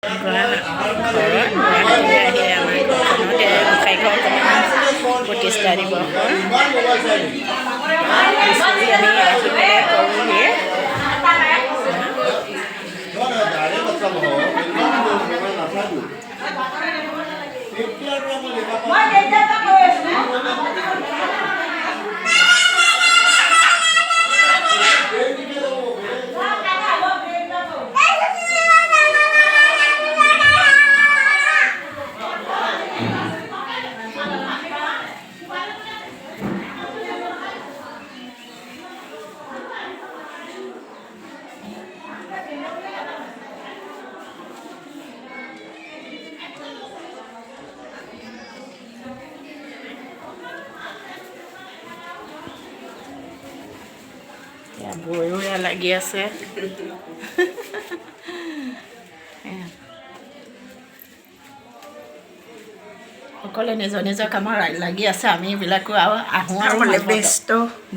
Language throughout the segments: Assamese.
গুৱাহাটীলৈ আহি আমাৰ ঘৰখনতে গোসাঁই ঘৰখনৰ প্ৰতিষ্ঠা দিৱসৰ হুঁচৰি আমি আহি পেলাই কৰোঁহি। বৈও লাগি আছে। সকলোৱে নিজৰ নিজৰ কামত লাগি আছে। আমি এইবিলাকো আৰু আহোঁ আৰু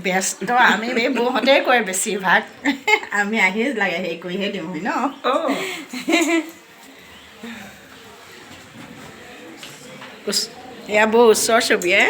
ব্যস্ত আমি এই বৌহঁতেই কয় বেছিভাগ। আমি আহি লাগে হেৰি কৰিহে দিওঁহি ন। এয়া বৌ ওচৰ চুবুৰীয়া।